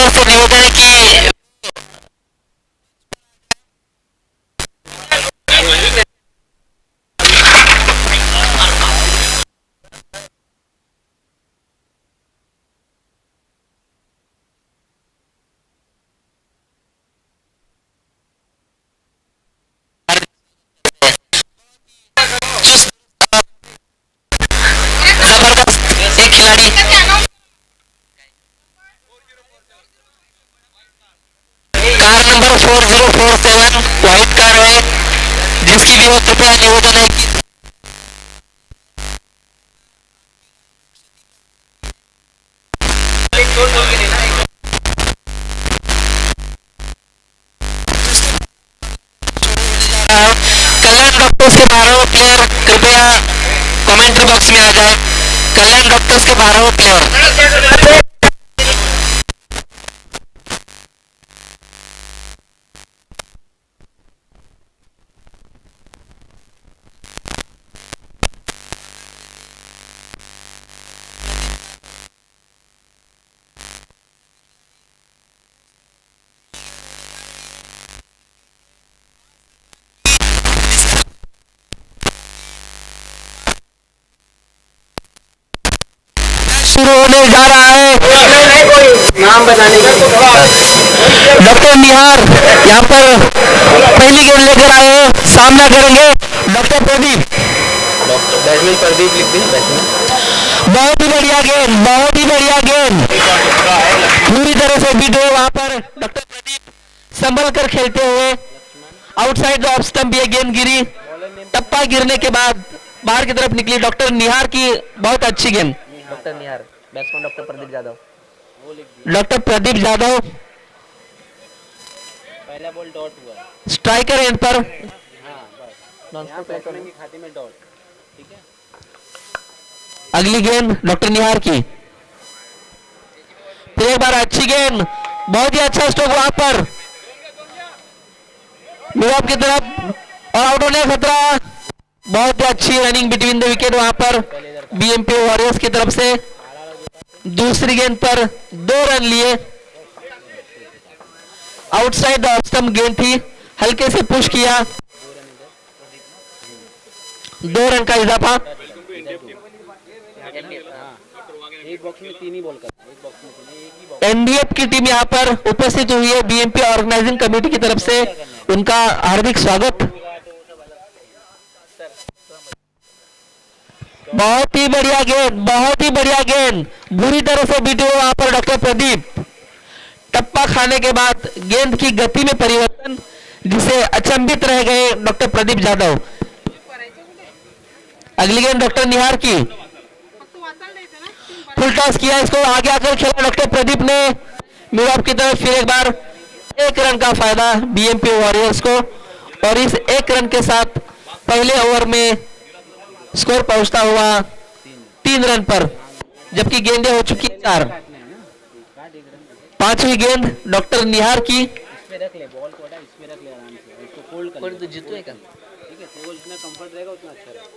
दर्शकों से निवेदन है कि जबरदस्त एक खिलाड़ी कार नंबर 4047 व्हाइट कार है, जिसकी भी हो कृपया निवेदन है कि कल्याण डॉक्टर्स के 12 प्लेयर कृपया कमेंट्री बॉक्स में आ जाए। कल्याण डॉक्टर्स के 12 प्लेयर शुरू होने जा रहा है। नाम बताने का डॉक्टर निहार यहाँ पर पहली गेंद लेकर आए हैं, सामना करेंगे डॉक्टर प्रदीप। बैट्समैन प्रदीप लिख दी बैट्समैन। बहुत ही बढ़िया गेंद, बहुत ही बढ़िया गेंद, पूरी तरह से बीट हुए वहां पर डॉक्टर प्रदीप संभल कर खेलते हुए आउटसाइड ऑफ स्टंप ये गेंद गिरी, टप्पा गिरने के बाद बाहर की तरफ निकली। डॉक्टर निहार की बहुत अच्छी गेंद। Doctor Nihar, batsman doctor Pradeep Yadav. Doctor Pradeep Yadav पहला बॉल डॉट हुआ, स्ट्राइकर एंड पर। हाँ बस नॉन बैट्समैन के खाते में डॉट। ठीक है, अगली गेंद डॉक्टर निहार की, फिर एक बार अच्छी गेंद, बहुत ही अच्छा स्ट्रोक वहां पर मिडऑफ की तरफ और आउट होने का खतरा। बहुत ही अच्छी रनिंग बिटवीन द विकेट वहां पर बीएमपी वॉरियर्स की तरफ से। दूसरी गेंद पर 2 रन लिए, आउटसाइड ऑफ स्टंप गेंद थी, हल्के से पुश किया, 2 रन का इजाफा। एक बॉक्स में 3 ही बॉल करना, एक बॉक्स में 3, एक ही बॉक्स। एनडीएफ की टीम यहाँ पर उपस्थित हुई है बीएमपी ऑर्गेनाइजिंग कमेटी की तरफ से, उनका हार्दिक स्वागत। बहुत ही बढ़िया गेंद, बहुत ही बढ़िया गेंद, बुरी तरह से बीटे हुए वहां पर डॉक्टर प्रदीप। टप्पा खाने के बाद गेंद की गति में परिवर्तन, जिसे अचंभित रह गए डॉक्टर प्रदीप यादव। अगली गेंद डॉक्टर निहार की, फुल टॉस किया, इसको आगे आकर खेला डॉक्टर प्रदीप ने मिड ऑफ की तरफ। फिर एक बार 1 रन का फायदा बीएमपी वॉरियर्स को, और इस 1 रन के साथ पहले ओवर में स्कोर पहुंचता हुआ 3 रन पर, जबकि गेंदें हो चुकी 4। 5वीं गेंद डॉक्टर निहार की, इसमें रख ले बॉल को, इसमें रख ले आराम से, इसको फोल्ड कर तो जीतेगा। ठीक है, तो जितना कंफर्ट रहेगा उतना अच्छा रहेगा।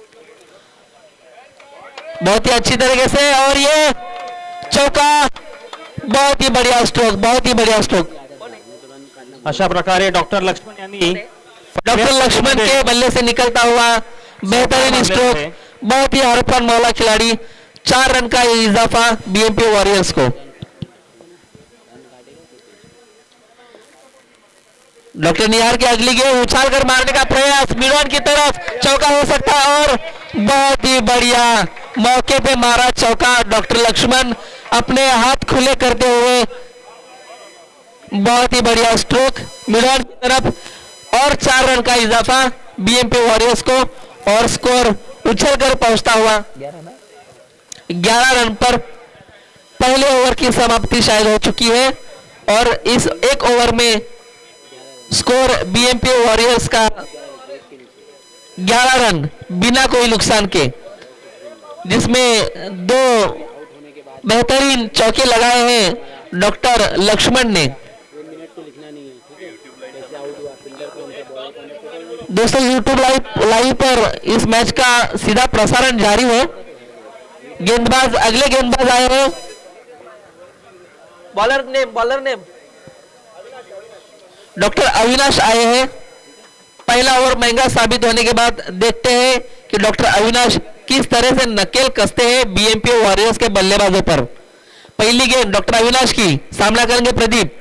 बहुत ही अच्छी तरीके से, और ये चौका, बहुत ही बढ़िया स्ट्रोक, बहुत ही बढ़िया स्ट्रोक। अशा प्रकारे डॉक्टर लक्ष्मण यांनी डॉक्टर लक्ष्मण के बल्ले से निकलता हुआ बेहतरीन स्ट्रोक, बहुत ही हरफन मौला खिलाड़ी। 4 रन का इजाफा बीएमपी वॉरियर्स को। डॉक्टर निहार की अगली गेंद उछाल कर मारने का प्रयास, मिड ऑन की तरफ, चौका हो सकता है, और बहुत ही बढ़िया मौके पे मारा चौका डॉक्टर लक्ष्मण, अपने हाथ खुले करते हुए। बहुत ही बढ़िया स्ट्रोक मिड ऑन की तरफ, और 4 रन का इजाफा बीएमपी वॉरियर्स को, और स्कोर उछल कर पहुंचता हुआ 11 रन पर। पहले ओवर की समाप्ति शायद हो चुकी है, और इस 1 ओवर में स्कोर बीएमपी वॉरियर्स का 11 रन बिना कोई नुकसान के, जिसमें 2 बेहतरीन चौके लगाए हैं डॉक्टर लक्ष्मण ने। दोस्तों यूट्यूब लाइव पर इस मैच का सीधा प्रसारण जारी है। गेंदबाज, अगले गेंदबाज आए हैं बॉलर नेम डॉक्टर अविनाश आए हैं। पहला ओवर महंगा साबित होने के बाद देखते हैं कि डॉक्टर अविनाश किस तरह से नकेल कसते हैं बीएमपी वॉरियर्स के बल्लेबाजों पर। पहली गेंद डॉक्टर अविनाश की, सामना करेंगे प्रदीप।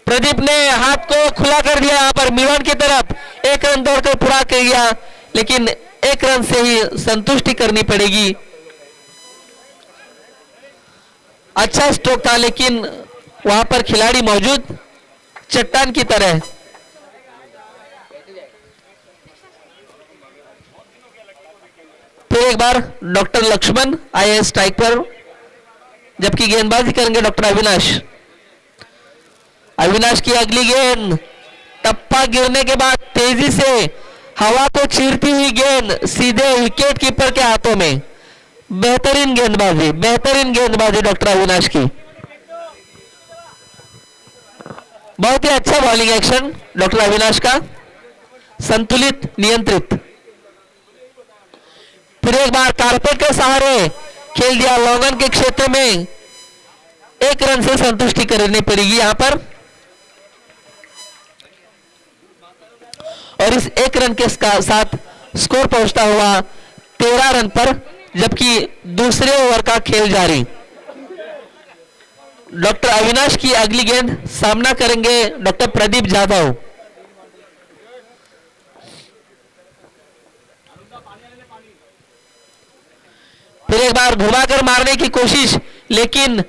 प्रदीप ने हाथ को खुला कर दिया यहाँ पर मिवान की तरफ, 1 रन दौड़कर पूरा कर दिया, लेकिन 1 रन से ही संतुष्टि करनी पड़ेगी। अच्छा स्ट्रोक था लेकिन वहां पर खिलाड़ी मौजूद चट्टान की तरह। फिर एक बार डॉक्टर लक्ष्मण आए स्ट्राइक पर, जबकि गेंदबाजी करेंगे डॉक्टर अविनाश। अविनाश की अगली गेंद, टप्पा गिरने के बाद तेजी से हवा को चीरती हुई गेंद सीधे विकेट कीपर के हाथों में। बेहतरीन गेंदबाजी डॉक्टर अविनाश की। बहुत ही अच्छा बॉलिंग एक्शन डॉक्टर अविनाश का, संतुलित, नियंत्रित। फिर एक बार कारपेट के सहारे खेल दिया लॉन्गन के क्षेत्र में, 1 रन से संतुष्टि करनी पड़ेगी यहां पर। और इस 1 रन के साथ स्कोर पहुंचता हुआ 13 रन पर, जबकि दूसरे ओवर का खेल जारी। डॉक्टर अविनाश की अगली गेंद, सामना करेंगे डॉक्टर प्रदीप जाधव। फिर एक बार घुमाकर मारने की कोशिश, लेकिन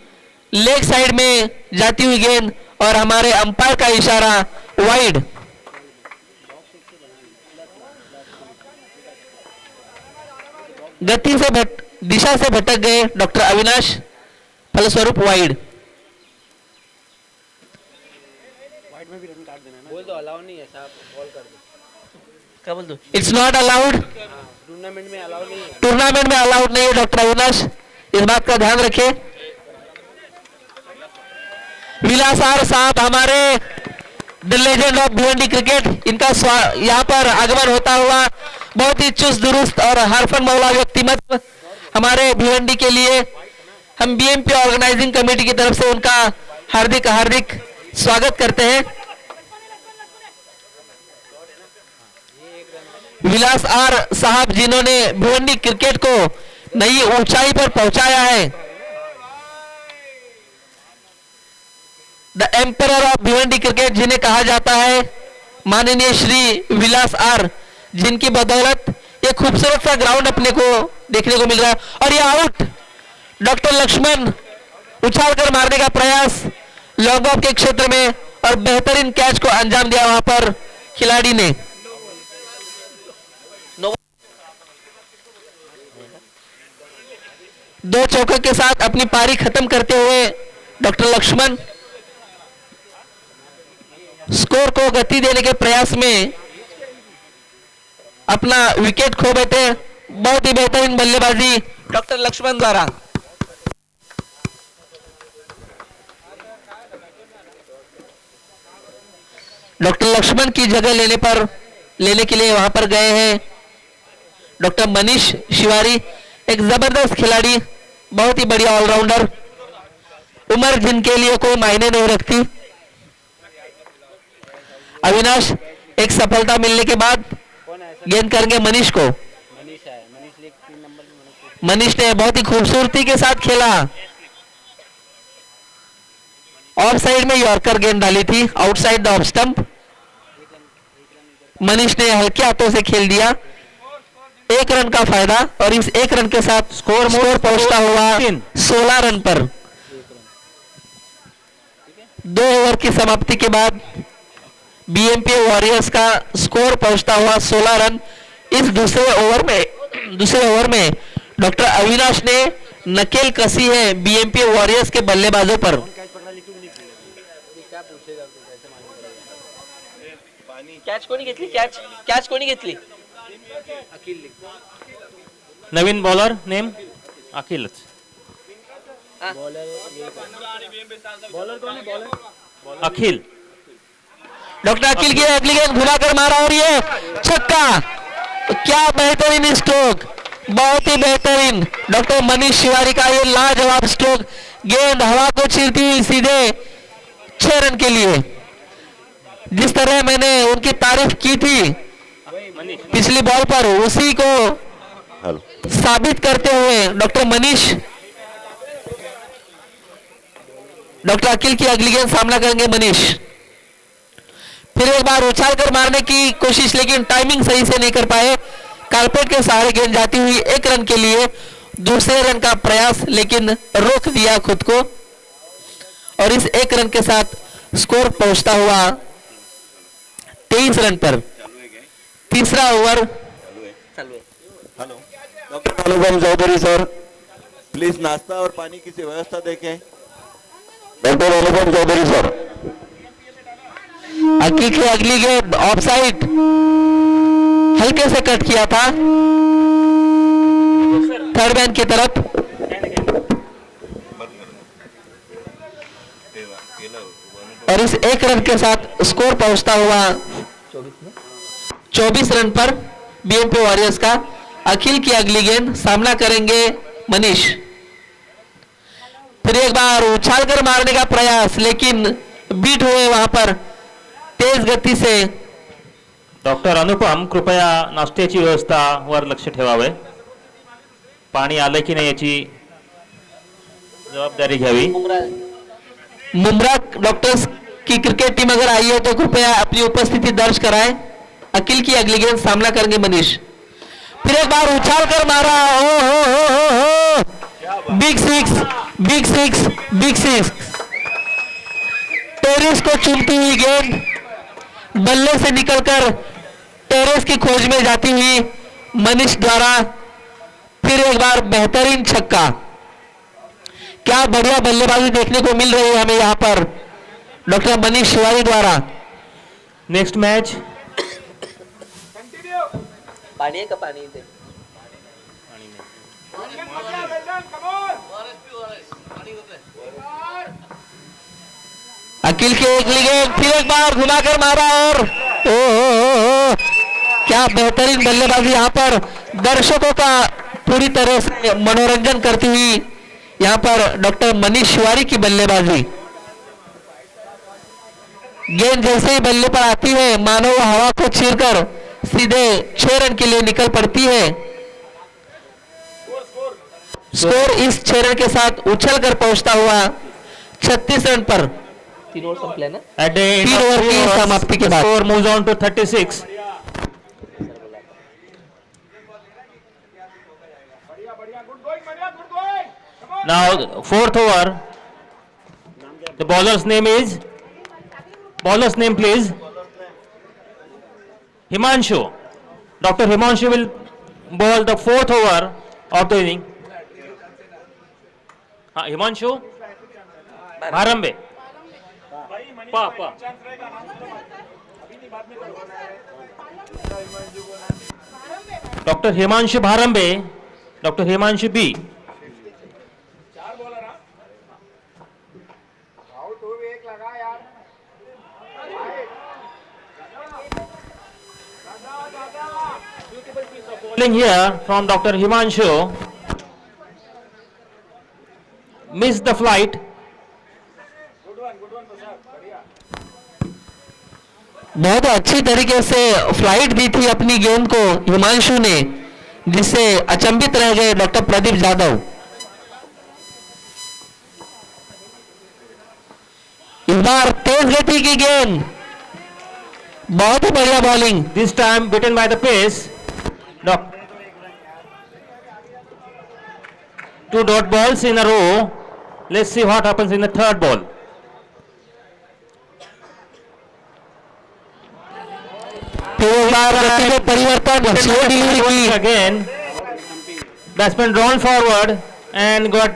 लेग साइड में जाती हुई गेंद और हमारे अंपायर का इशारा वाइड। गति से दिशा से भटक गए डॉक्टर अविनाश, फलस्वरूप वाइड। बोल दो अलाउ नहीं है साहब, बॉल कर दो। क्या बोल दो? इट्स नॉट अलाउड, टूर्नामेंट में अलाउड नहीं है। टूर्नामेंट में अलाउड नहीं है डॉक्टर अविनाश, इस बात का ध्यान रखें। विलासार साहब हमारे the legend of Bhiwandi cricket, इनका यहाँ पर आगमन होता हुआ, बहुत ही चुस्त दुरुस्त और हरफन मौला व्यक्तिमत्व हमारे भिवंडी के लिए। हम बीएमपी ऑर्गेनाइजिंग कमेटी की तरफ से उनका हार्दिक हार्दिक स्वागत करते हैं। विलास आर साहब जिन्होंने भिवंडी क्रिकेट को नई ऊंचाई पर पहुंचाया है, the emperor of Bhiwandi cricket जिन्हें कहा जाता है, माननीय श्री विलास आर, जिनकी बदौलत ये खूबसूरत सा ग्राउंड अपने को देखने को मिल रहा है। और ये आउट, डॉक्टर लक्ष्मण उछाल कर मारने का प्रयास लॉन्ग ऑफ के क्षेत्र में, और बेहतरीन कैच को अंजाम दिया वहां पर खिलाड़ी ने। दो चौकों के साथ अपनी पारी खत्म करते हुए डॉक्टर लक्ष्मण स्कोर को गति देने के प्रयास में अपना विकेट खो बैठे। बहुत ही बेहतरीन बल्लेबाजी डॉक्टर लक्ष्मण द्वारा। डॉक्टर लक्ष्मण की जगह लेने के लिए वहां पर गए हैं डॉक्टर मनीष शिवारी, एक जबरदस्त खिलाड़ी, बहुत ही बढ़िया ऑलराउंडर, उम्र जिनके लिए कोई मायने नहीं रखती। अविनाश एक सफलता मिलने के बाद गेंद करेंगे मनीष को। मनीष ने बहुत ही खूबसूरती के साथ खेला, ऑफ साइड में यॉर्कर गेंद डाली थी, outside the off stump. Manish ने हल्के हाथों से खेल दिया, 1 रन का फायदा, और इस 1 रन के साथ स्कोर पहुंचता हुआ 16 रन पर। 2 ओवर की समाप्ति के बाद बीएमपी वॉरियर्स का स्कोर पहुंचता हुआ 16 रन। इस दूसरे ओवर में डॉक्टर अविनाश ने नकेल कसी है बीएमपी वॉरियर्स के बल्लेबाजों पर। कॅच कोणी घेतली? कॅच कोणी घेतली? नवीन बॉलर नेम अखिलच। अखिल, डॉक्टर अखिल की अगली गेंद घुमाकर मारा और ये छक्का। क्या बेहतरीन स्ट्रोक, बहुत ही बेहतरीन। डॉक्टर मनीष शिवारी का ये लाजवाब स्ट्रोक, गेंद हवा को चीरती हुई सीधे 6 रन के लिए। जिस तरह मैंने उनकी तारीफ की थी पिछली बॉल पर, उसी को साबित करते हुए डॉक्टर मनीष, डॉक्टर अखिल की अगली गेंद सामना करेंगे मनीष। फिर एक बार उछाल कर मारने की कोशिश, लेकिन टाइमिंग सही से नहीं कर पाए। कारपेट के सहारे गेंद जाती हुई 1 रन के लिए। दूसरे रन का प्रयास लेकिन रोक दिया खुद को, और इस 1 रन के साथ स्कोर पहुंचता हुआ 23 रन पर। तीसरा over. Hello doctor Anupam Chaudhary sir, please नाश्ता और पानी की व्यवस्था देखें। Doctor Anupam Chaudhary sir. अखिल की अगली गेंद ऑफ साइड, हल्के से कट किया था थर्ड मैन की तरफ। और इस 1 रन के साथ स्कोर पहुंचता हुआ 24 रन पर बीएमपी वॉरियर्स का। अखिल की अगली गेंद सामना करेंगे मनीष। फिर एक बार उछाल कर मारने का प्रयास, लेकिन बीट हुए वहां पर तेज गती से। डॉक्टर अनुपम, कृपया नाश्त्याची व्यवस्था वर लक्ष ठेवावे. पाणी आलं की नाही याची जबाबदारी घ्यावी. मुमरा डॉक्टर्स की क्रिकेट टीम अगर आई है तो कृपया अपनी उपस्थिति दर्ज कराएं. अखिल की अगली गेंद सामना करेंगे मनीष. फिर एक बार उछाल कर मारा. हो big six, big six, big six. Terrace को चूमती हुई गेंद बल्ले से निकलकर टेरिस की खोज में जाती हुई मनीष द्वारा फिर एक बार बेहतरीन छक्का. क्या बढ़िया बल्लेबाजी देखने को मिल रही है हमें यहां पर डॉक्टर मनीष तिवारी द्वारा. Next match. पाणी आहे का पाणी इथे? अखिल के एक गेंद फिर एक बार घुमाकर मारा और ओ क्या बेहतरीन बल्लेबाजी यहां पर दर्शकों का पूरी तरह से मनोरंजन करती हुई यहां पर डॉक्टर मनीष तिवारी की बल्लेबाजी. गेंद जैसे ही बल्ले पर आती है मानो वो हवा को चीरकर सीधे 6 रन के लिए निकल पड़ती है. स्कोर इस 6 रन के साथ उछल कर पहुंचता हुआ 36 रन पर. 3 ओवर संपले ना. At the end 3 of over 3 की overs, समाप्ति के the बाद score moves on to 36. Now fourth over. The bowler's name is. Bowler's name please. Himanshu. Dr. Himanshu will bowl the fourth over of the inning. Himanshu. Bharambe. Pa. Dr. Himanshu Bharambe. Dr. Himanshu B. Bowling here from Dr. Himanshu. Missed the flight. बहुत अच्छी तरीके से flight दी थी अपनी गेंद को हिमांशु ने, जिससे अचंभित रह गए डॉक्टर प्रदीप जाधव. इस बार तेज गति की गेंद, बहुत ही बढ़िया bowling. This time beaten by the pace. Two dot balls in a row. Let's see what happens in the third ball. परिवर्तन स्लो डिलीवरी की. Again, batsman drawn forward and got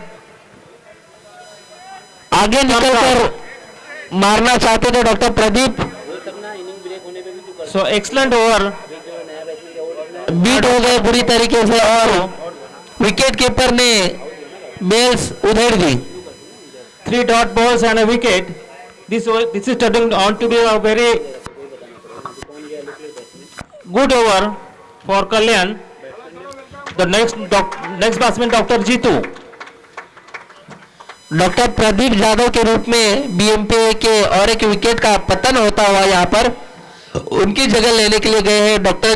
आगे निकलकर मारना चाहते थे डॉक्टर प्रदीप. इनिंग ब्रेक होने पे भी तू कर. so excellent over. बीट हो गए बुरी तरीके से और विकेट कीपर ने bells उधेड़ the. 3 dot balls and a wicket. This is turning out to be a very good over for Kalyan. The next batsman Dr. Jitu. Doctor Pradeep Yadav के रूप में बीएमपीए के और एक विकेट का पतन होता हुआ यहाँ पर उनकी जगह लेने के लिए गए हैं डॉक्टर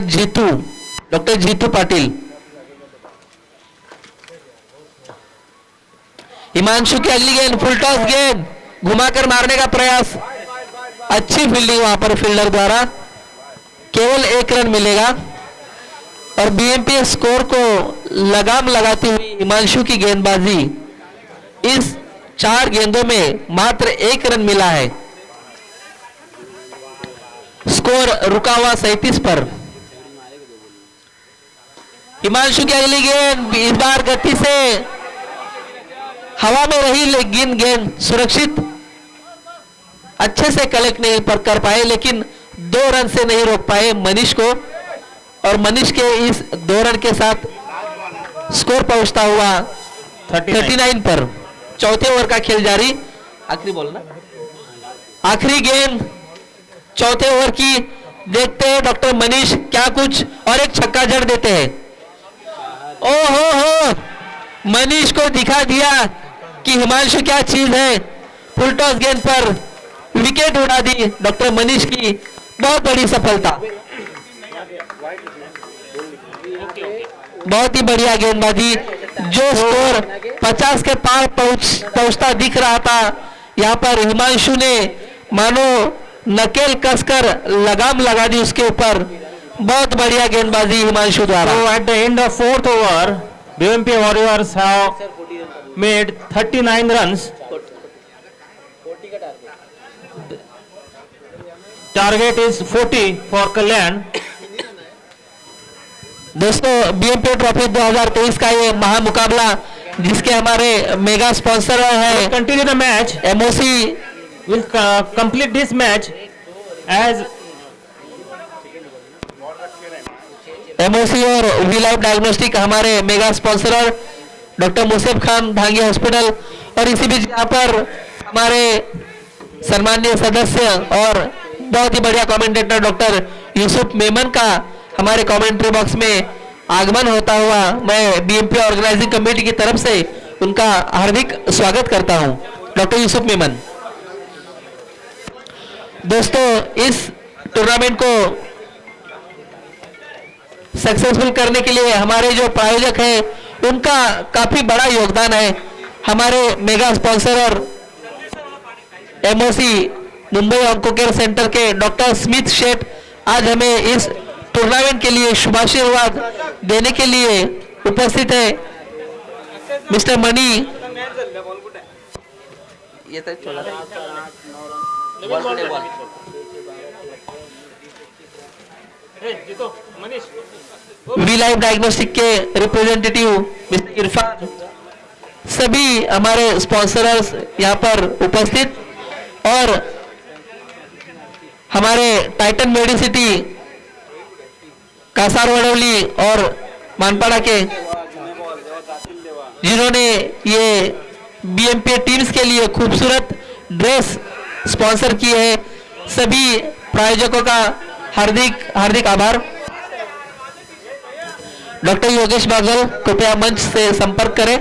जीतू पाटिल। हिमांशु की अगली गेंद, फुल टॉस गेंद, घुमाकर मारने का प्रयास, अच्छी फील्डिंग वहां पर फील्डर द्वारा, केवल 1 रन मिलेगा और बीएमपीए स्कोर को लगाम लगाती हुई हिमांशु की गेंदबाजी, इस 4 गेंदों में मात्र 1 रन मिला है। स्कोर रुका हुआ 37 पर। हिमांशु की अगली गेंद, इस बार गति से हवा में रही लेकिन गेंद सुरक्षित अच्छे से कलेक्ट नहीं कर पाए, लेकिन 2 रन से नहीं रोक पाए मनीष को और मनीष के इस 2 रन के साथ स्कोर पहुंचता हुआ 39 पर। चौथे ओवर का खेल जारी। आखिरी बॉल ना, आखिरी गेंद चौथे ओवर की। देखते हैं डॉक्टर मनीष क्या कुछ, और एक छक्का जड़ देते हैं। ओहो, मनीष को दिखा दिया कि हिमांशु क्या चीज है। फुल टॉस गेंद पर विकेट उड़ा दी डॉक्टर मनीष की, बहुत बड़ी सफलता, बहुत ही बढ़िया गेंदबाजी। जो स्कोर 50 के पार पहुंचता दिख रहा था, यहाँ पर हिमांशु ने मानो नकेल कसकर लगाम लगा दी उसके ऊपर। बहुत बढ़िया गेंदबाजी हिमांशु द्वारा। So at the end of 4th over, BMP Warriors have made 39 runs. Target is 40 for Kalyan. दोस्तों, बीएमपी ट्रॉफी 2023 का ये महामुकाबला जिसके हमारे मेगा स्पॉन्सर है Continue the match. MOC, We'll complete this match as MOC और वी लाइफ डायग्नोस्टिक हमारे mega sponsor doctor Musef Khan Dhangi hospital, और इसी बीच यहाँ पर हमारे सम्माननीय सदस्य और बहुत ही बढ़िया कमेंटेटर डॉक्टर यूसुफ मेमन का हमारे कमेंट्री बॉक्स में आगमन होता हुआ मैं बीएमपी ऑर्गेनाइजिंग कमेटी की तरफ से उनका हार्दिक स्वागत करता हूं। डॉक्टर यूसुफ मेमन। दोस्तों, इस टूर्नामेंट को सक्सेसफुल करने के लिए हमारे जो प्रायोजक हैं उनका काफी बड़ा योगदान है। हमारे मेगा स्पॉन्सर और MOC Mumbai onco care centre के डॉक्टर स्मिथ शेठ आज हमें इस टूर्नामेंट के लिए शुभाशीर्वाद देने के लिए उपस्थित है। मिस्टर मनी, ये तक चला वी लाइफ डायग्नोस्टिक के रिप्रेजेंटेटिव मिस्टर इरफान, सभी हमारे स्पॉन्सर्स यहाँ पर उपस्थित, और हमारे टाइटन मेडिसिटी कासार वडोली और मानपाड़ा के जिन्होंने ये बीएमपी टीम्स के लिए खूबसूरत ड्रेस स्पॉन्सर किए हैं, सभी प्रायोजकों का हार्दिक आभार। डॉक्टर योगेश बागल कृपया मंच से संपर्क करें।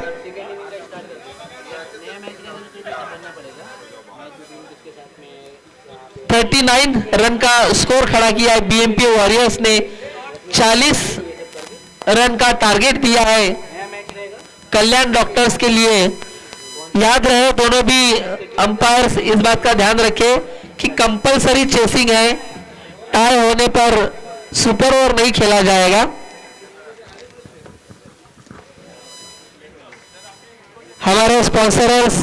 39 रन का स्कोर खड़ा किया है बीएमपी वॉरियर्स ने, 40 रन का टारगेट दिया है कल्याण डॉक्टर्स के लिए। याद रहे दोनों भी अंपायर्स इस बात का ध्यान रखें कि कंपलसरी चेसिंग है, टाई होने पर सुपर ओवर नहीं खेला जाएगा। हमारे स्पॉन्सर्स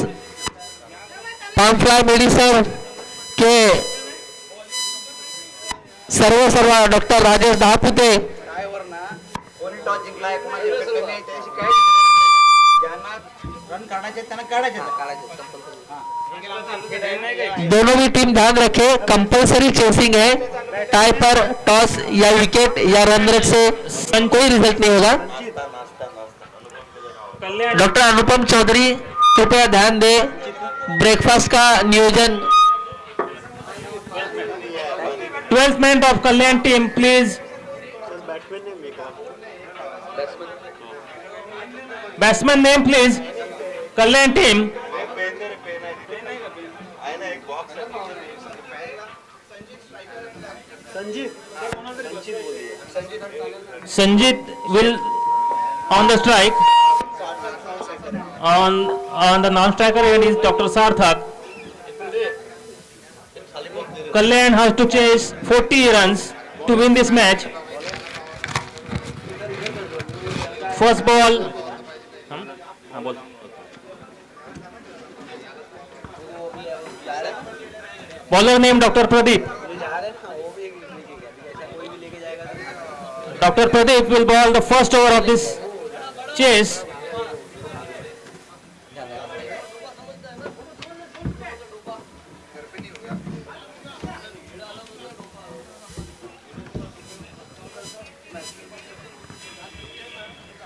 पामफ्लाई मेडिसन के सर्व डॉक्टर राजेश दहापुते, दोनों भी टीम ध्यान रखे कंपलसरी चेसिंग है, टाई पर टॉस या विकेट या रन रेट से कोई रिजल्ट नहीं होगा। डॉक्टर अनुपम चौधरी कृपया ध्यान दे, ब्रेकफास्ट का नियोजन। 12th man of Kalyan team, please. Batsman name, please. Kalyan team. Sanjit will on the strike. On the non-striker end is Dr. Sarthak. Kalyan has to chase 40 runs to win this match. First ball. Bowler named Dr. Pradeep. Dr. Pradeep will bowl the first over of this chase.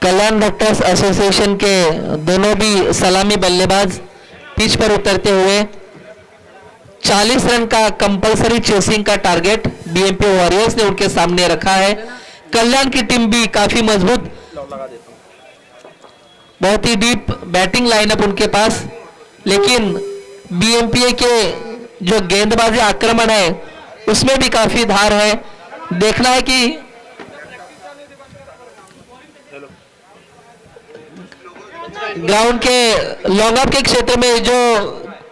Kalyan doctors association के दोनों भी सलामी बल्लेबाज pitch पर उतरते हुए 40 run का compulsory chasing का टारगेट बीएमपी वॉरियर्स ने उनके सामने रखा है। कल्याण की टीम भी काफी मजबूत, बहुत ही डीप बैटिंग लाइनअप उनके पास, लेकिन बीएमपीए के जो गेंदबाजी आक्रमण है उसमें भी काफी धार है। देखना है कि ग्राउंड के लॉन्ग अप के क्षेत्र में जो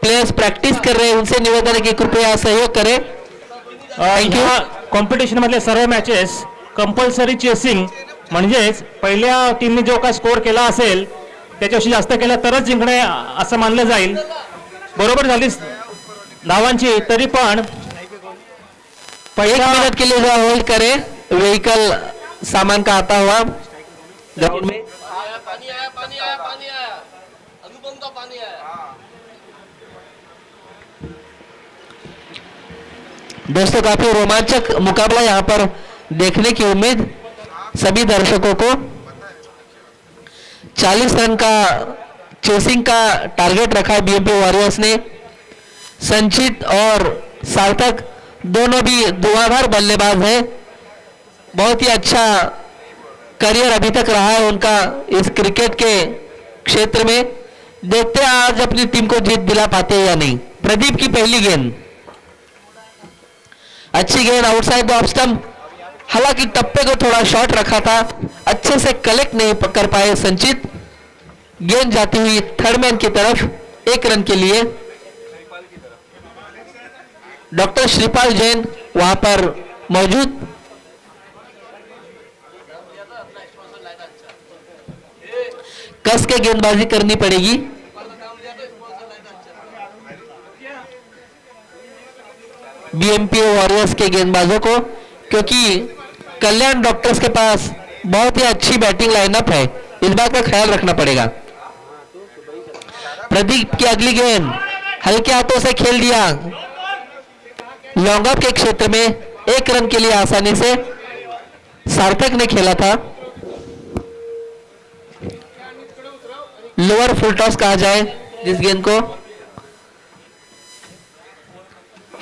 प्लेयर्स प्रॅक्टिस कर रहे हैं उनसे निवेदन है की कृपया सहयोग करें। Thank you. कॉम्पिटिशन मधले सर्व मॅचेस कंपल्सरी चेसिंग म्हणजेच पहिल्या टीमने जो काय स्कोर केला असेल त्याच्याशी जास्त केला तरच जिंकणे असं मानलं जाईल। बरोबर झाली धावांची तरी पण 1 मिनट के लिए जो होल्ड करें, व्हीकल सामान का आता हुआ ग्राउंड में। दोस्तों काफी रोमांचक मुकाबला यहां पर देखने की उम्मीद सभी दर्शकों को। 40 रन का चेसिंग का टारगेट रखा है बीएमपी वॉरियर्स ने। संचित और सार्थक दोनों भी धुआंधार बल्लेबाज हैं। बहुत ही अच्छा करियर अभी तक रहा है उनका इस क्रिकेट के क्षेत्र में। देखते हैं आज अपनी टीम को जीत दिला पाते हैं या नहीं। प्रदीप की पहली गेंद, अच्छी गेंद आउटसाइड द ऑफ स्टंप, हालांकि टप्पे को थोड़ा शॉर्ट रखा था, अच्छे से कलेक्ट नहीं कर पाए संचित। गेंद जाती हुई थर्ड मैन की तरफ 1 रन के लिए। डॉक्टर श्रीपाल जैन वहां पर मौजूद। कस के गेंदबाजी करनी पड़ेगी। बीएमपी वॉरियर्स के गेंदबाजों को, क्योंकि कल्याण डॉक्टर्स के पास बहुत ही अच्छी बैटिंग लाइनअप है, इस बात का ख्याल रखना पड़ेगा। प्रदीप की अगली गेंद हल्के हाथों से खेल दिया, लॉन्ग ऑफ के क्षेत्र में 1 रन के लिए आसानी से सार्थक ने खेला था। लोअर फुल टॉस कहा जाए जिस गेंद को।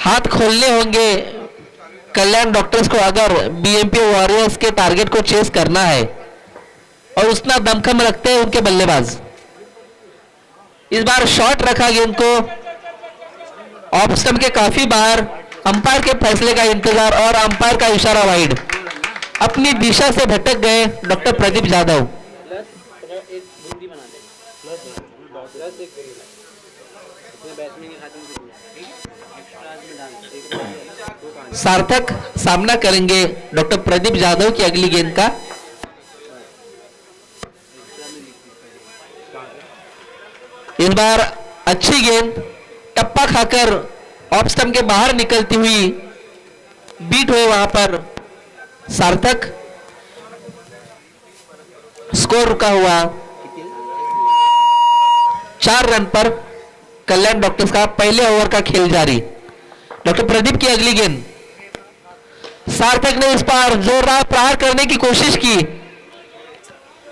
हाथ खोलने होंगे कल्याण डॉक्टर्स को अगर बीएमपी वॉरियर्स के टारगेट को चेस करना है, और उतना दमखम रखते हैं उनके बल्लेबाज। इस बार शॉट रखा गेंद को ऑफ स्टंप के काफी बाहर। अंपायर के फैसले का इंतजार और अंपायर का इशारा वाइड। अपनी दिशा से भटक गए डॉक्टर प्रदीप यादव। सार्थक सामना करेंगे डॉक्टर प्रदीप यादव की अगली गेंद का। इस बार अच्छी गेंद टप्पा खाकर ऑफ स्टंप के बाहर निकलती हुई बीट हुए वहां पर सार्थक। स्कोर रुका हुआ 4 रन पर कल्याण डॉक्टर्स का पहले ओवर का खेल जारी। डॉक्टर प्रदीप की अगली गेंद, सार्थक ने इस बार जोरदार प्रहार करने की कोशिश की।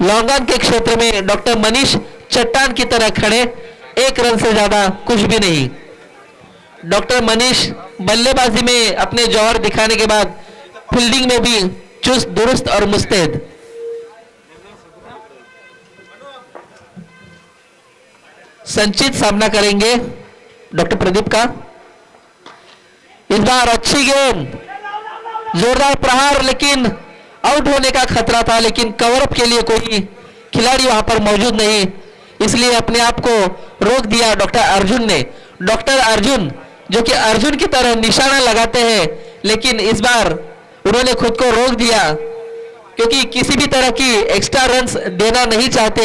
लॉन्ग ऑन के क्षेत्र में डॉक्टर मनीष चट्टान की तरह खड़े, 1 रन से ज्यादा कुछ भी नहीं। डॉक्टर मनीष बल्लेबाजी में अपने जौहर दिखाने के बाद फील्डिंग में भी चुस्त दुरुस्त और मुस्तैद। संचित सामना करेंगे डॉक्टर प्रदीप का। इस बार अच्छी गेंद जोरदार प्रहार, लेकिन आउट होने का खतरा था, लेकिन कवरअप के लिए कोई खिलाड़ी वहां पर मौजूद नहीं, इसलिए अपने आप को रोक दिया डॉक्टर अर्जुन ने। डॉक्टर अर्जुन जो कि अर्जुन की तरह निशाना लगाते हैं, लेकिन इस बार उन्होंने खुद को रोक दिया क्योंकि किसी भी तरह की एक्स्ट्रा रन्स देना नहीं चाहते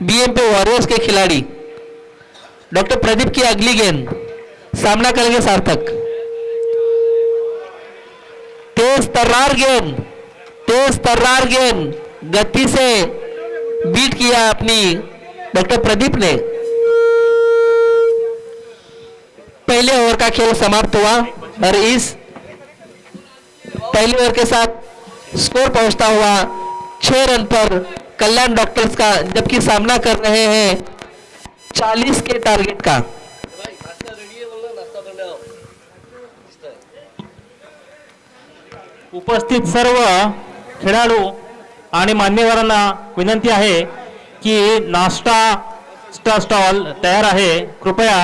बीएमपी वॉरियर्स के खिलाड़ी। डॉक्टर प्रदीप की अगली गेंद, सामना करेंगे सार्थक। तेज तर्रार गेंद गति से बीट किया अपनी डॉक्टर प्रदीप ने। पहले ओवर का खेल समाप्त हुआ और इस पहले ओवर के साथ स्कोर पहुंचता हुआ 6 रन पर कल्याण डॉक्टर्स का, जबकि सामना कर रहे हैं 40 के टारगेट का। उपस्थित सर्व खेळाडू आणि मान्यवरांना विनंती आहे की नाश्ता स्टॉल तयार आहे, कृपया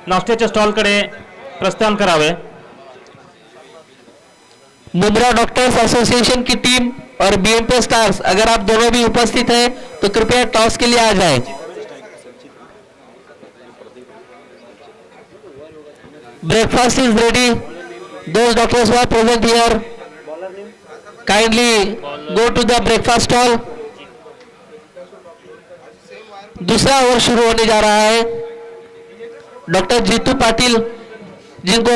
नाश्त्याच्या स्टॉलकडे प्रस्थान करावे। मुंद्रा डॉक्टर्स एसोसिएशन की टीम और बीएमपी स्टार्स, अगर आप दोनों भी उपस्थित हैं तो कृपया टॉस के लिए आ जाएं। Breakfast is ready, those doctors who are present here kindly go to the breakfast stall. दूसरा ओवर शुरू होने जा रहा है। डॉक्टर जीतू पाटिल, जिनको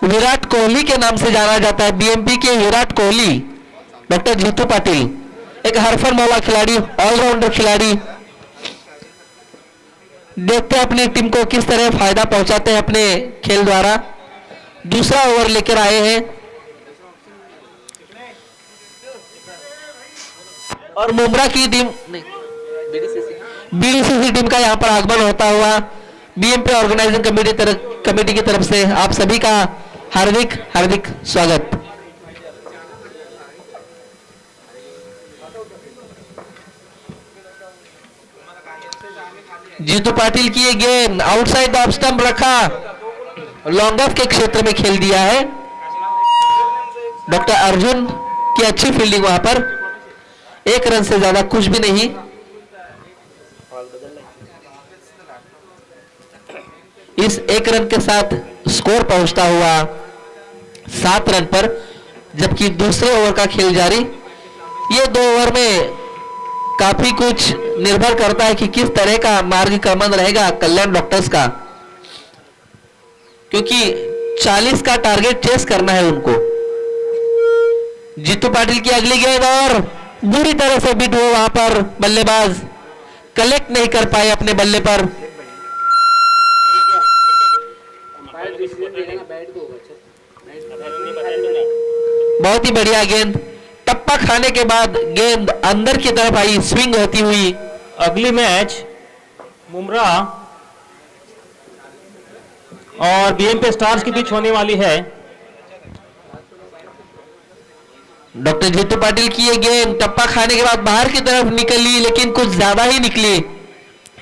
विराट कोहली के नाम से जाना जाता है, बीएमपी के विराट कोहली, डॉक्टर जीतू पाटिल एक हरफन मौला खिलाड़ी, ऑलराउंडर खिलाड़ी। देखते हैं अपनी टीम को किस तरह फायदा पहुंचाते हैं अपने खेल द्वारा। दूसरा ओवर लेकर आए हैं और मुंब्रा की टीम, बीडीसीसी टीम का यहां पर आगमन होता हुआ बीएमपी ऑर्गेनाइजिंग कमेटी की तरफ से आप सभी का हार्दिक हार्दिक स्वागत। जीतू पाटिल की ये गेंद आउटसाइड ऑफ स्टंप रखा, लॉन्ग ऑफ के क्षेत्र में खेल दिया है। डॉक्टर अर्जुन की अच्छी फील्डिंग वहां पर, 1 रन से ज्यादा कुछ भी नहीं। इस 1 रन के साथ स्कोर पहुंचता हुआ 7 रन पर, जबकि दूसरे ओवर का खेल जारी। ये 2 ओवर में काफी कुछ निर्भर करता है कि किस तरह का मार्गक्रमण रहेगा कल्याण डॉक्टर्स का, क्योंकि 40 का टारगेट चेस करना है उनको। जीतू पाटिल की अगली गेंद और बुरी तरह से बिट हुआ, वहां पर बल्लेबाज कलेक्ट नहीं कर पाए अपने बल्ले पर। बहुत ही बढ़िया गेंद, टप्पा खाने के बाद गेंद अंदर की तरफ आई, स्विंग होती हुई। अगली मैच मुंब्रा और बीएमपी स्टार्स के बीच होने वाली है। डॉक्टर जीतू पाटिल की ये गेंद टप्पा खाने के बाद बाहर की तरफ निकली, लेकिन कुछ ज्यादा ही निकली,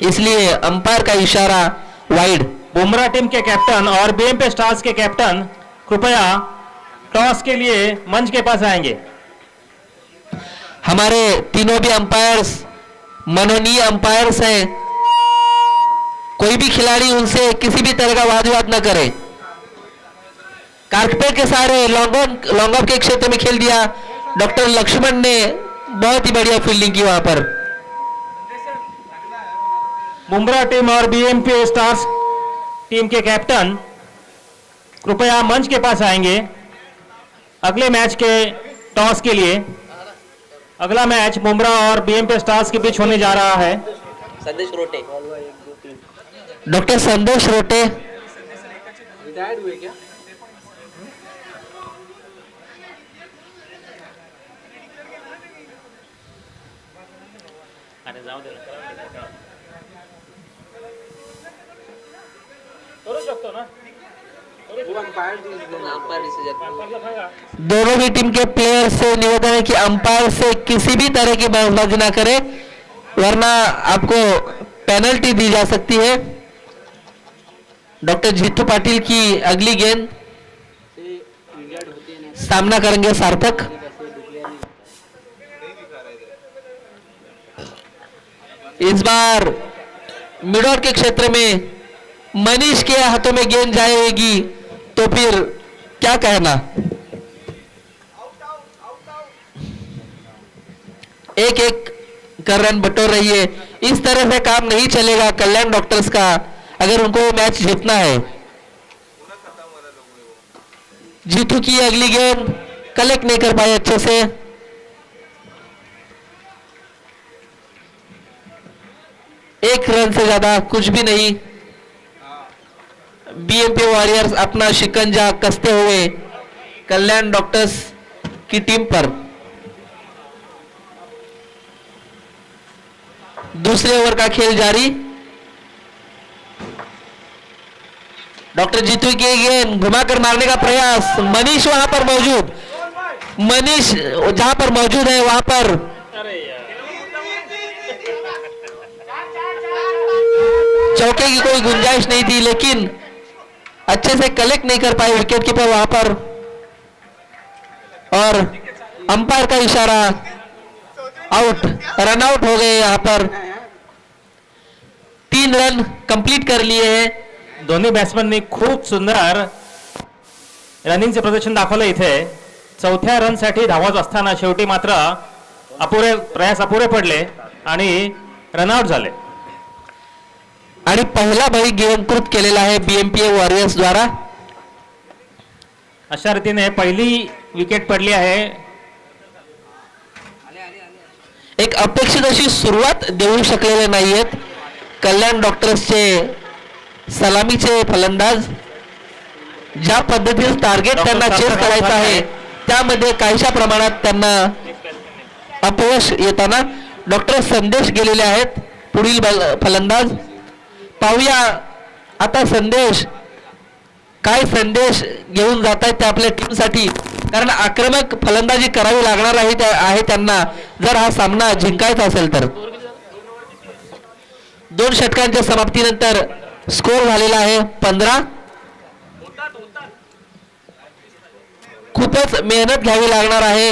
इसलिए अंपायर का इशारा वाइड। मुंब्रा टीम के कैप्टन और बीएमपी स्टार्स के कैप्टन कृपया टॉस के लिए मंच के पास आएंगे। हमारे तीनों भी अंपायर्स मनोनीय अंपायर्स हैं, कोई भी खिलाड़ी उनसे किसी भी तरह का वाद विवाद न करे। कारपेट के सारे लॉन्ग ऑफ के क्षेत्र में खेल दिया। डॉक्टर लक्ष्मण ने बहुत ही बढ़िया फील्डिंग की वहां पर। मुंब्रा टीम और बीएमपी स्टार्स टीम के कैप्टन कृपया मंच के पास आएंगे अगले मैच के टॉस के लिए। अगला मैच मुंब्रा और बीएमपी स्टार्स के बीच होने जा रहा है। संदेश रोटे, डॉक्टर संदेश रोटे रिटायर्ड हुए क्या? अरे जाऊ दे, करू शकतो ना। दोनों भी टीम के प्लेयर से निवेदन है कि अंपायर से किसी भी तरह की बहसबाजी ना करे, वरना आपको पेनल्टी दी जा सकती है। डॉक्टर जीतू पाटिल की अगली गेंद सामना करेंगे सार्थक। इस बार मिड ऑर्डर के क्षेत्र में मनीष के हाथों में गेंद जाएगी तो फिर क्या कहना। एक एक कर रन बटोर रही है। इस तरह से काम नहीं चलेगा कल्याण डॉक्टर्स का अगर उनको मैच जीतना है। जीतू की अगली गेंद कलेक्ट नहीं कर पाए अच्छे से। एक रन से ज्यादा कुछ भी नहीं। बीएमपी वॉरियर्स अपना शिकंजा कसते हुए कल्याण डॉक्टर्स की टीम पर। दूसरे ओवर का खेल जारी। डॉक्टर जीतू की गेंद घुमाकर मारने का प्रयास। मनीष वहां पर मौजूद। मनीष जहां पर मौजूद है वहां पर चौके की कोई गुंजाइश नहीं थी, लेकिन अच्छे से कलेक्ट नहीं कर पाए विकेट कीपर वहां पर। और अंपायर का इशारा, आउट, रन आउट हो गए यहां पर। 3 रन कंप्लीट कर लिए हैं। दोन्ही बॅट्समननी खूप सुंदर रनिंगचे प्रदर्शन दाखवलं इथे। चौथ्या रनसाठी धावत असताना शेवटी मात्र प्रयास अपुरे पडले आणि रनआउट झाले। आणि पहिला बळी गिळंकृत केलेला आहे बीएमपीए वॉरियर्स द्वारा। अशा रीतीने पहिली विकेट पडली आहे। एक अपेक्षित अशी सुरुवात देऊ शकलेले नाहीयेत कल्याण डॉक्टर्सचे सलामीचे फलंदाज। ज्या पद्धतीने टार्गेट त्यांना चेस करायचं आहे त्यामध्ये काहीशा प्रमाणात त्यांना अपयश येताना डॉक्टर संदेश गेलेले आहेत पुढील फलंदाज। पाहूया आता संदेश काय संदेश घेऊन जात आहेत ते आपल्या टीमसाठी, कारण आक्रमक फलंदाजी करावी लागणार आहे त्यांना जर हा सामना जिंकायचा असेल तर। 2 षटकांच्या समाप्तीनंतर स्कोर झालेला आहे 15। खूपच मेहनत घ्यावी लागणार आहे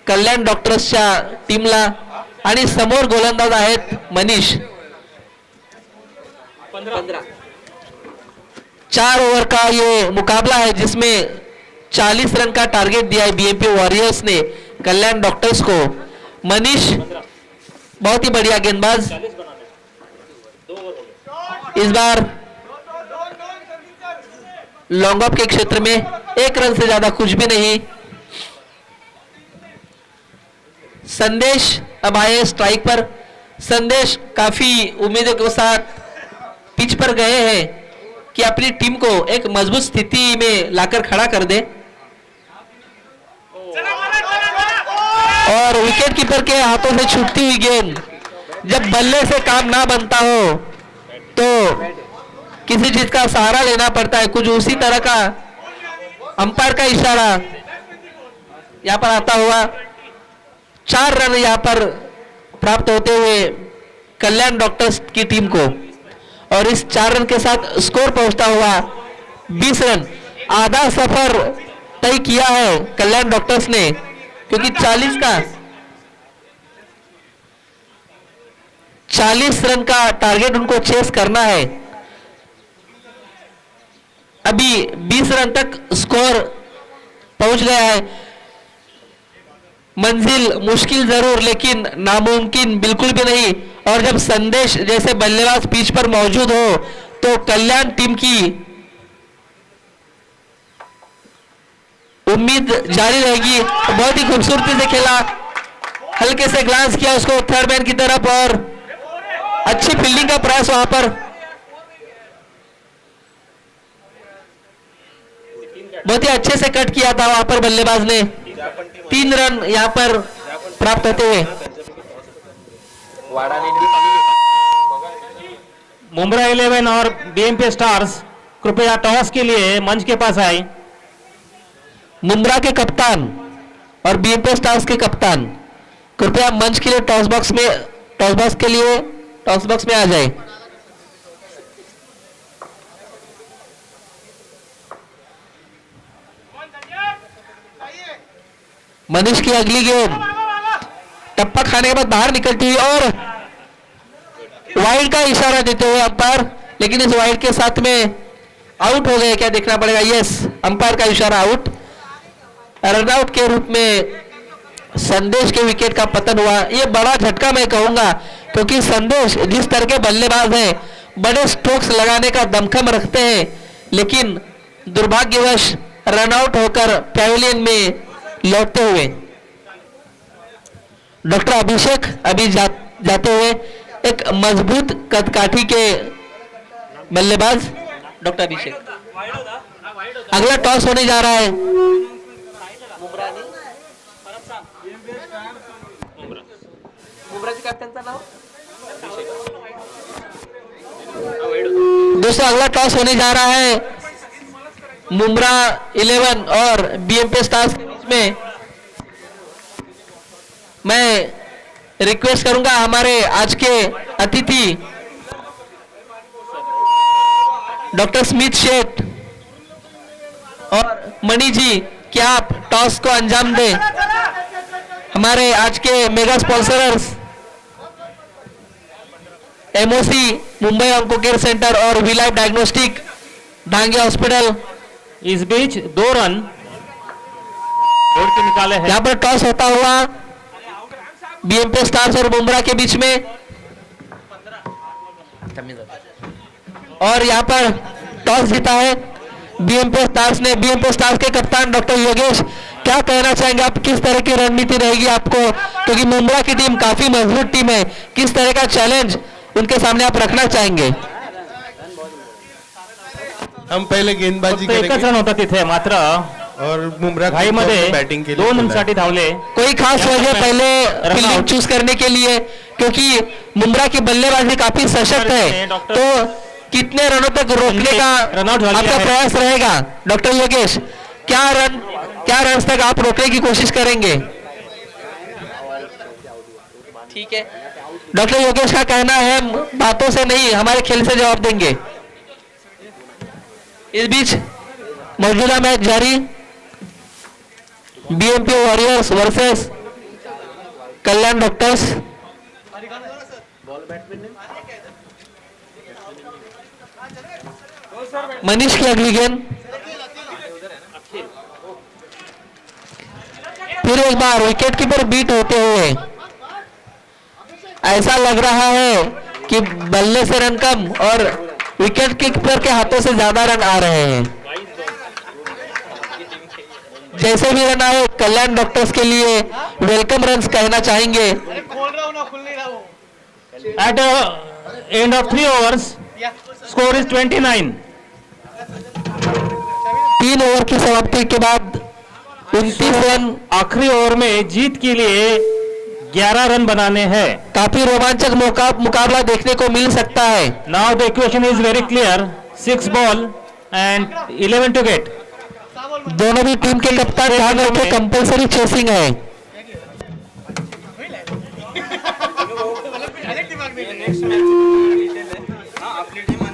कल्याण डॉक्टर्सच्या टीमला आणि समोर गोलंदाज आहेत मनीष। 4 ओवर का ये मुकाबला है जिसमें 40 रन का टारगेट दिया है बीएमपी वॉरियर्स ने कल्याण डॉक्टर्स को। मनीष बहुत ही बढ़िया गेंदबाज। इस बार लॉन्ग ऑफ के क्षेत्र में 1 रन से ज्यादा कुछ भी नहीं। संदेश अब आए स्ट्राइक पर। संदेश काफी उम्मीदों के साथ पिच पर गए हैं कि अपनी टीम को एक मजबूत स्थिति में लाकर खड़ा कर दे। और विकेट कीपर के हाथों से छूटती हुई गेंद, जब बल्ले से काम ना बनता हो तो किसी चीज का सहारा लेना पड़ता है। कुछ उसी तरह का अंपायर का इशारा यहां पर आता हुआ। 4 रन यहां पर प्राप्त होते हुए कल्याण डॉक्टर्स की टीम को, और इस 4 रन के साथ स्कोर पहुंचता हुआ 20 रन। आधा सफर तय किया है कल्याण डॉक्टर्स ने, क्योंकि 40 रन का टारगेट उनको चेस करना है। अभी 20 रन तक स्कोर पहुंच गया है। मंजिल मुश्किल जरूर लेकिन नामुमकिन बिल्कुल भी नहीं। और जब संदेश जैसे बल्लेबाज पिच पर मौजूद हो तो कल्याण टीम की उम्मीद जारी रहेगी। बहुत ही खूबसूरती से खेला, हल्के से ग्लांस किया उसको थर्ड मैन की तरफ और अच्छी फील्डिंग का प्रयास वहां पर। बहुत ही अच्छे से कट किया था वहां पर बल्लेबाज ने। 3 रन यहां पर प्राप्त होते हुए मुंबई 11 और बीएमपी स्टार्स कृपया टॉस के लिए मंच के पास आए। मुंब्रा के कप्तान और बीएमपी स्टार्स के कप्तान कृपया मंच के लिए टॉस बॉक्स में आ जाए। मनीष की अगली गेंद टप्पा खाने के बाद बाहर निकलती हुई और वाइड का इशारा देते हुए अंपायर, लेकिन इस वाइड के साथ में आउट हो गए क्या देखना पड़ेगा। यस, अंपायर का इशारा आउट। रनआउट के रूप में संदेश के विकेट का पतन हुआ। ये बड़ा झटका मैं कहूंगा, क्योंकि संदेश जिस तरह के बल्लेबाज हैं, बड़े स्ट्रोक्स लगाने का दमखम रखते हैं, लेकिन दुर्भाग्यवश रनआउट होकर पैवेलियन में लौटते हुए डॉक्टर अभिषेक अभी जाते हुए एक मजबूत कदकाठी के बल्लेबाज डॉक्टर अभिषेक। अगला टॉस होने जा रहा है। दोस्तों अगला टॉस होने जा रहा है मुंब्रा 11 और बीएमपी स्टार्स के बीच में। मैं रिक्वेस्ट करूंगा हमारे आज के अतिथि डॉक्टर स्मिथ शेठ और मणि जी, क्या आप टॉस को अंजाम दें। हमारे आज के mega sponsors MOC Mumbai onco care centre और V life diagnostic Dhange hospital. इस बीच 2 रन दौड़ के निकाले हैं। यहाँ पर टॉस होता हुआ बीएमपी स्टार्स और बुमराह के बीच में, और यहाँ पर टॉस जीता है बीएमपी स्टार्स ने। बीएमपी स्टार्स के कप्तान डॉक्टर योगेश, क्या कहना चाहेंगे आप, किस तरह की रणनीति रहेगी आपको, क्योंकि मुंब्रा की टीम काफी मजबूत टीम है, किस तरह का चैलेंज उनके सामने आप रखना चाहेंगे। हम पहिले गेंदबाजी एकच करेंगे रन होता तिथे, मात्र और मुंब्रा घाईमध्ये बॅटिंग केली 2 रनसाठी धावले। कोई खास वजह पहले फील्डिंग चूज करने के लिए, क्योंकि मुंब्रा की बल्लेबाजी काफी सशक्त है, तो कितने रनों तक रोकने का आपका प्रयास रहेगा डॉक्टर योगेश। क्या रन तक आप रोकने की कोशिश करेंगे। ठीक है, डॉक्टर योगेश का कहना है बातों से नहीं, हमारे खेल से जवाब देंगे। इस बीच मौजूदा मैच जारी, बीएमपी वॉरियर्स वर्सेस कल्याण डॉक्टर्स। मनीष की अगली गेंद, फिर एक बार विकेट कीपर बीट होते हुए ऐसा लग रहा है कि बल्ले से रन कम और विकेट कीपर के हाथों से ज्यादा रन आ रहे हैं। जैसे भी रन आए कल्याण डॉक्टर्स के लिए वेलकम रन्स कहना चाहेंगे। At end of 3 overs, score is 29. 3 over की समाप्ति के बाद 29 रन। आखिरी ओवर में जीत के लिए 11 रन बनाने हैं। काफी रोमांचक मुकाबला देखने को मिल सकता है। Now the equation is very clear. 6 ball and 11 to get. दोनों भी टीम के कप्तान ध्यान रखें, कंपल्सरी चेसिंग है।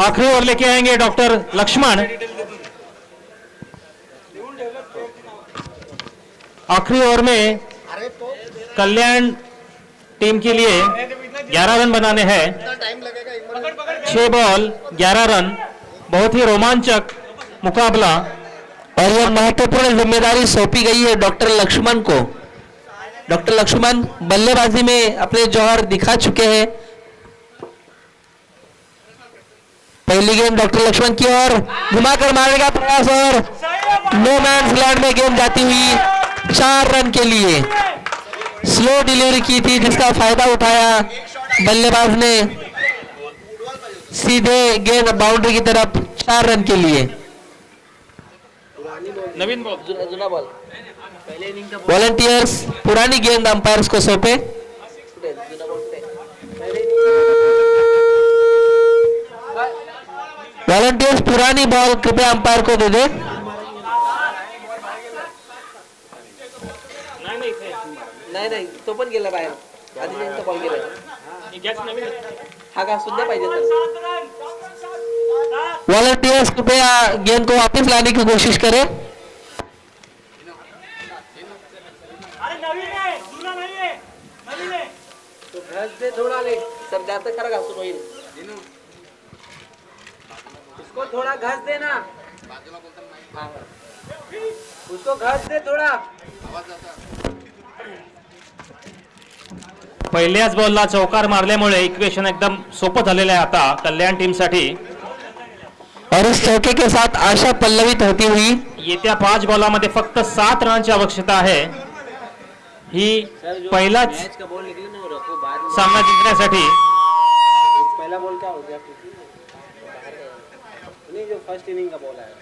आखिरी ओवर लेके आएंगे डॉक्टर लक्ष्मण। आखिरी ओवर में कल्याण टीम के लिए 11 रन बनाने हैं। 6 बॉल 11 रन, बहुत ही रोमांचक मुकाबला। और यह महत्वपूर्ण जिम्मेदारी सौंपी गई है डॉक्टर लक्ष्मण को। डॉक्टर लक्ष्मण बल्लेबाजी में अपने जौहर दिखा चुके हैं। पहली गेंद डॉक्टर लक्ष्मण की ओर, घुमाकर मारने का प्रयास और नो मैंस लैंड में गेंद जाती हुई 4 रन के लिए। स्लो डिलीवरी की थी जिसका फायदा उठाया बल्लेबाज ने, सीधे गेंद बाउंड्री की तरफ 4 रन के लिए। नवीन बॉल, जुना बॉल, वॉलंटियर्स पुरानी गेंद अंपायर्स को सौंपे। वॉलंटियर्स पुरानी बॉल कृपया अंपायर को दे दे। नाही तो पण गेला बाहेर, आधी त्यांचा बॉल गेला। हा का सुद्धा पाहिजे तर। वॉलंटियर्स कृपया गेंद को वापस लाने की कोशिश करें। घास दे थोड़ा ले सर जाते खरा घासून होईल उसको थोड़ा घास दे ना हाँ. उसको घास दे थोड़ा पहिल्याच बॉलला चौकार मारल्यामुळे इक्वेशन एकदम सोपं झालेलं आहे आता कल्याण टीम साठी. और इस चौके के साथ आशा पल्लवित होती हुई येत्या 5 बॉलामध्ये फक्त 7 रनची आवश्यकता आहे ही पहिलाच मैच का बॉल निकले ना रखो बाद में सामना जिंकण्यासाठी. पहला बॉल क्या हो गया नहीं जो फर्स्ट इनिंग का बॉल आया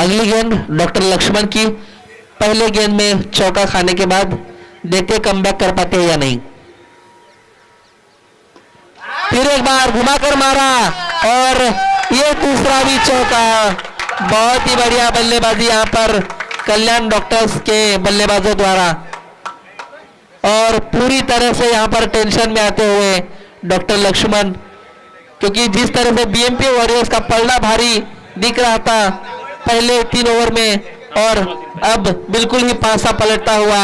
अगली गेंद डॉक्टर लक्ष्मण की. पहले गेंद में चौका खाने के बाद देखते कमबैक कर पाते हैं या नहीं. फिर एक बार घुमाकर मारा और ये दूसरा भी चौका. बहुत ही बढ़िया बल्लेबाजी यहाँ पर कल्याण डॉक्टर्स के बल्लेबाजों द्वारा और पूरी तरह से यहाँ पर टेंशन में आते हुए डॉक्टर लक्ष्मण, क्योंकि जिस तरह से बीएमपी वॉरियर्स का पलड़ा भारी दिख रहा था पहले 3 ओवर में और अब बिल्कुल ही पासा पलटता हुआ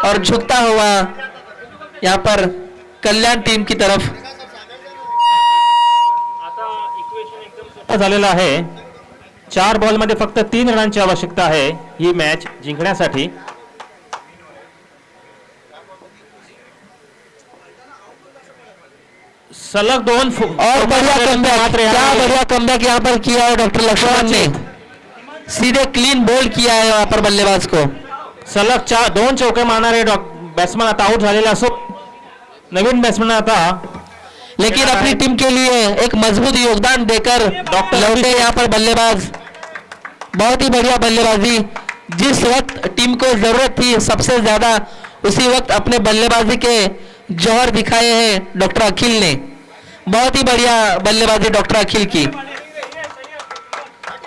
और झुकता हुआ यहाँ पर कल्याण टीम की तरफ. झालेला आहे. 4 बॉलमध्ये फक्त 3 रनांची आवश्यकता आहे ही मॅच जिंकण्यासाठी. सलग 2 और बढ़िया कमबैक, क्या बढ़िया कमबैक यहाँ पर किया है डॉक्टर लक्ष्मण ने. सीधे क्लीन बोल्ड किया है यहाँ पर बल्लेबाज को. सलग 2 चौके मारणारे बॅट्समन आता आउट झालेला असो नवीन बॅट्समन आता लेकिन अपनी टीम के लिए एक मजबूत योगदान देकर लौटे यहाँ पर बल्लेबाज. बहुत ही बढ़िया बल्लेबाजी. जिस वक्त टीम को जरूरत थी सबसे ज्यादा उसी वक्त अपने बल्लेबाजी के जौहर दिखाए हैं डॉक्टर अखिल ने. बहुत ही बढ़िया बल्लेबाजी डॉक्टर अखिल की.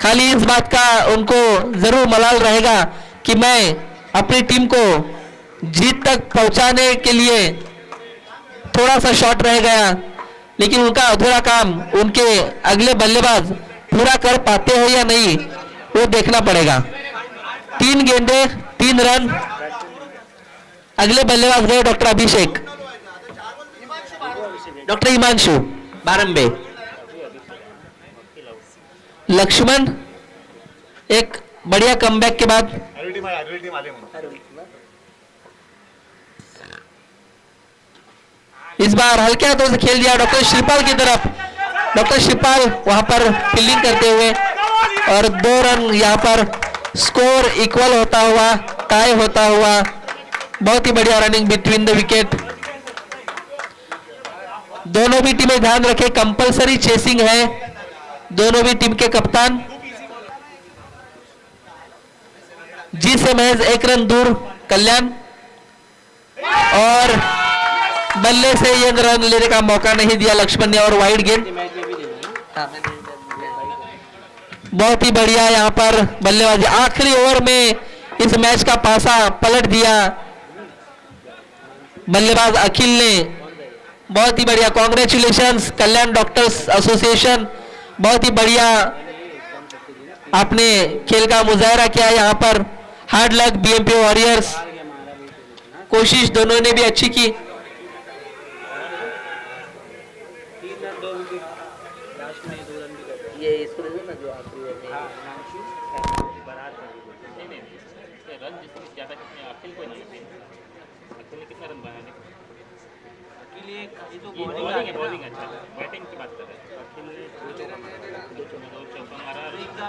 खाली इस बात का उनको जरूर मलाल रहेगा कि मैं अपनी टीम को जीत तक पहुंचाने के लिए थोड़ा सा शॉट रह गया, लेकिन उनका अधूरा काम उनके अगले बल्लेबाज पूरा कर पाते हैं या नहीं वो देखना पड़ेगा. 3 गेंदे 3 रन. अगले बल्लेबाज गए डॉक्टर अभिषेक, डॉक्टर हिमांशु बारंबे. लक्ष्मण एक बढ़िया कमबैक के बाद इस बार हल्के हाथों से खेल दिया डॉक्टर शिवपाल की तरफ. डॉक्टर शिवपाल वहां पर फील्डिंग करते हुए और 2 रन यहाँ पर स्कोर इक्वल होता हुआ टाई होता हुआ. बहुत ही बढ़िया रनिंग बिटवीन द विकेट. दोनों भी टीमें ध्यान रखें कंपलसरी चेसिंग है. दोनों भी टीम के कप्तान जी से महज 1 रन दूर कल्याण और बल्ले से ये रन लेने का मौका नहीं दिया लक्ष्मण ने और वाइड गेंद. बहुत ही बढ़िया यहाँ पर बल्लेबाजी. आखिरी ओवर में इस मैच का पासा पलट दिया बल्लेबाज अखिल ने. बहुत ही बढ़िया. कॉन्ग्रेचुलेशंस कल्याण डॉक्टर्स एसोसिएशन. बहुत ही बढ़िया आपने खेल का मुजाहरा किया यहाँ पर. Hard luck BMP warriors. कोशिश दोनों ने भी अच्छी की. ये इसको दे दो ना जो आखिरी ओवर में बॉलिंग अच्छा बैटिंग की बात कर रहे हैं.